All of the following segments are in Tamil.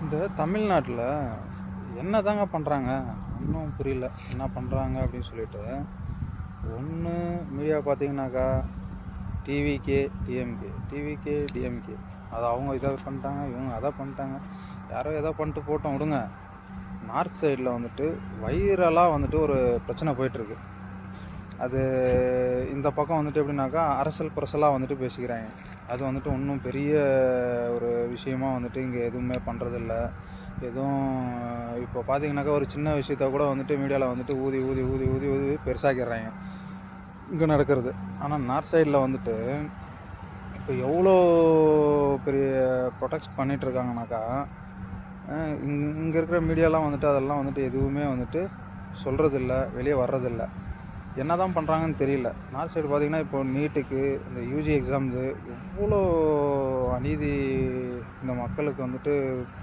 இந்த தமிழ்நாட்டில் என்ன தாங்க பண்ணுறாங்க ஒன்றும் புரியல. என்ன பண்ணுறாங்க அப்படின்னு சொல்லிட்டு ஒன்று மீடியா பார்த்தீங்கன்னாக்கா டிவிகே டிஎம்கே அது அவங்க இதை பண்ணிட்டாங்க, இவங்க அதை பண்ணிட்டாங்க, யாரோ எதோ பண்ணிட்டு போட்டோம் விடுங்க. நார்த் சைடில் வந்துட்டு வைரலாக வந்துட்டு ஒரு பிரச்சனை போயிட்டுருக்கு. அது இந்த பக்கம் வந்துட்டு எப்படின்னாக்கா அரசல் புரசலாக வந்துட்டு பேசிக்கிறாங்க. அது வந்துட்டு ஒன்றும் பெரிய ஒரு விஷயமாக வந்துட்டு இங்கே எதுவுமே பண்ணுறதில்ல. எதுவும் இப்போ பார்த்தீங்கன்னாக்கா ஒரு சின்ன விஷயத்த கூட வந்துட்டு மீடியாவில் வந்துட்டு ஊதி ஊதி ஊதி ஊதி ஊதி பெருசாக்கிடுறாங்க இங்கே நடக்கிறது. ஆனால் நார்த் சைடில் வந்துட்டு இப்போ எவ்வளோ பெரிய ப்ரொடெக்ட் பண்ணிகிட்ருக்காங்கனாக்கா இங்கே இருக்கிற மீடியாலாம் வந்துட்டு அதெல்லாம் வந்துட்டு எதுவுமே வந்துட்டு சொல்கிறதில்ல, வெளியே வர்றதில்லை. என்ன தான் பண்ணுறாங்கன்னு தெரியல. நார்த் சைடு பார்த்திங்கன்னா இப்போ நீட்டுக்கு இந்த யூஜி எக்ஸாம்ஸு எவ்வளோ அநீதி இந்த மக்களுக்கு வந்துட்டு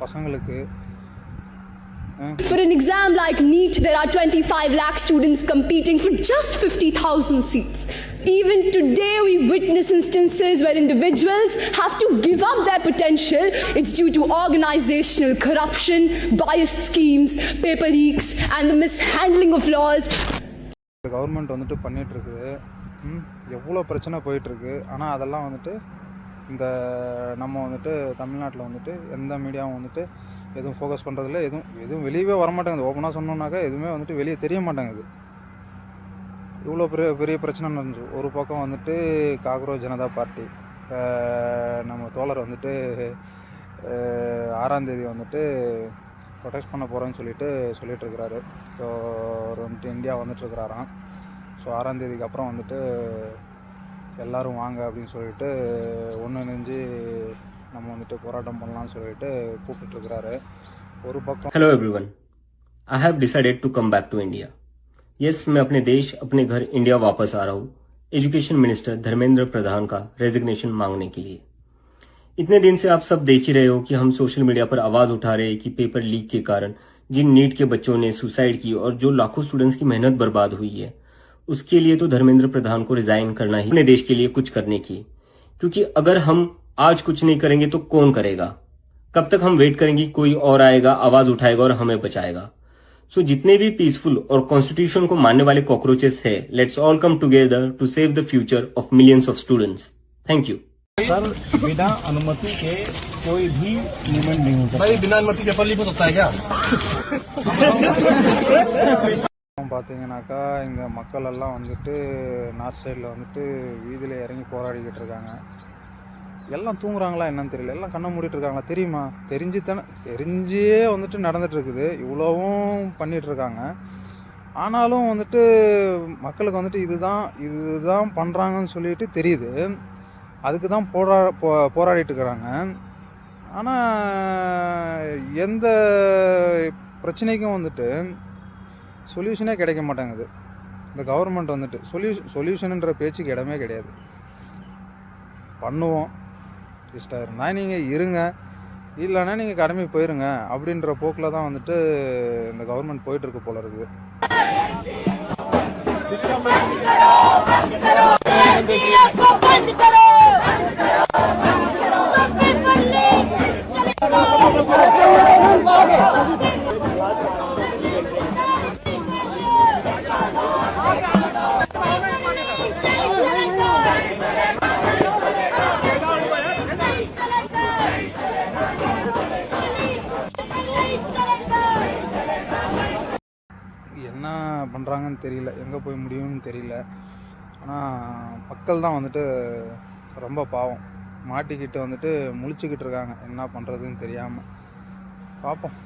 பசங்களுக்கு. For an exam like NEET, there are 25 lakh students competing for just 50,000 seats. Even today, we witness instances where individuals have to give up their potential. It's due to organizational corruption, biased schemes, paper leaks, and the mishandling of laws. Government வந்துட்டு பண்ணிகிட்ருக்குது, எவ்வளோ பிரச்சனை போயிட்டுருக்கு. ஆனால் அதெல்லாம் வந்துட்டு இந்த நம்ம வந்துட்டு தமிழ்நாட்டில் வந்துட்டு எந்த மீடியாவும் வந்துட்டு எதுவும் ஃபோக்கஸ் பண்ணுறதில்ல. எதுவும் வெளியவே வரமாட்டேங்குது. ஓப்பனாக சொன்னோன்னாக்கா எதுவுமே வந்துட்டு வெளியே தெரிய மாட்டேங்குது. இவ்வளோ பெரிய பிரச்சனை நடந்துச்சு. ஒரு பக்கம் வந்துட்டு காக்ரோச் ஜனதா பார்ட்டி நம்ம தோழர் வந்துட்டு 6ஆம் தேதி வந்துட்டு ப்ரொடெக்ட் பண்ண போகிறோன்னு சொல்லிட்டுருக்கிறாரு. ஸோ அவர் வந்துட்டு இந்தியா வந்துட்டுருக்கிறாராம். ஸோ 6ஆம் தேதிக்கு அப்புறம் வந்துட்டு எல்லோரும் வாங்க அப்படின்னு சொல்லிட்டு ஒன்றிணைஞ்சு நம்ம வந்துட்டு போராட்டம் பண்ணலாம்னு சொல்லிட்டு கூப்பிட்டுருக்கிறாரு. ஒரு பக்கம் hello everyone, I have decided to come back to India. Yes, मैं अपने देश अपने घर इंडिया वापस आ रहा हूँ एजुकेशन मिनिस्टर धर्मेंद्र प्रधान का रेजिग्नेशन मांगने के लिए. इतने दिन से आप सब देख ही रहे हो कि हम सोशल मीडिया पर आवाज उठा रहे हैं कि पेपर लीक के कारण जिन नीट के बच्चों ने सुसाइड की और जो लाखों स्टूडेंट्स की मेहनत बर्बाद हुई है, उसके लिए तो धर्मेंद्र प्रधान को रिजाइन करना ही अपने देश के लिए कुछ करने की. क्योंकि अगर हम आज कुछ नहीं करेंगे तो कौन करेगा? कब तक हम वेट करेंगे? कोई और आएगा, आवाज उठाएगा और हमें बचाएगा. सो जितने भी पीसफुल और कॉन्स्टिट्यूशन को मानने वाले कॉकरोचेस है, let's all come together to save the future of millions of students. Thank you. Sir, बिना अनुमति के कोई भी मूवमेंट नहीं होता. भाई, बिना अनुमति पेपर लीक हो सकता है क्या? பார்த்தீங்கன்னாக்கா இங்கே மக்கள் எல்லாம் வந்துட்டு நார்த் சைடில் வந்துட்டு வீதியில் இறங்கி போராடிக்கிட்டு இருக்காங்க. எல்லாம் தூங்குறாங்களா என்னன்னு தெரியல, எல்லாம் கண்ணை மூடிட்டு இருக்காங்களா தெரியுமா? தெரிஞ்சே வந்துட்டு நடந்துகிட்ருக்குது. இவ்வளவும் பண்ணிகிட்ருக்காங்க. ஆனாலும் வந்துட்டு மக்களுக்கு வந்துட்டு இதுதான் பண்ணுறாங்கன்னு சொல்லிட்டு தெரியுது. அதுக்கு தான் போராடிட்டு இருக்கிறாங்க. ஆனால் எந்த பிரச்சனைக்கும் வந்துட்டு சொல்யூஷனே கிடைக்க மாட்டேங்குது. இந்த கவர்மெண்ட் வந்துட்டு சொல்யூஷனுன்ற பேச்சுக்கு இடமே கிடையாது. பண்ணுவோம், இஷ்டம் இருந்தால் நீங்கள் இருங்க, இல்லைன்னா நீங்கள் கடமை போயிருங்க அப்படின்ற போக்கில் தான் வந்துட்டு இந்த கவர்மெண்ட் போயிட்டுருக்கு போல இருக்குது. என்ன பண்ணுறாங்கன்னு தெரியல, எங்கே போய் முடியும்னு தெரியல. ஆனால் மக்கள் தான் வந்துட்டு ரொம்ப பாவம், மாட்டிக்கிட்டு வந்துட்டு முழிச்சுக்கிட்டு இருக்காங்க என்ன பண்ணுறதுன்னு தெரியாமல். பார்ப்போம்.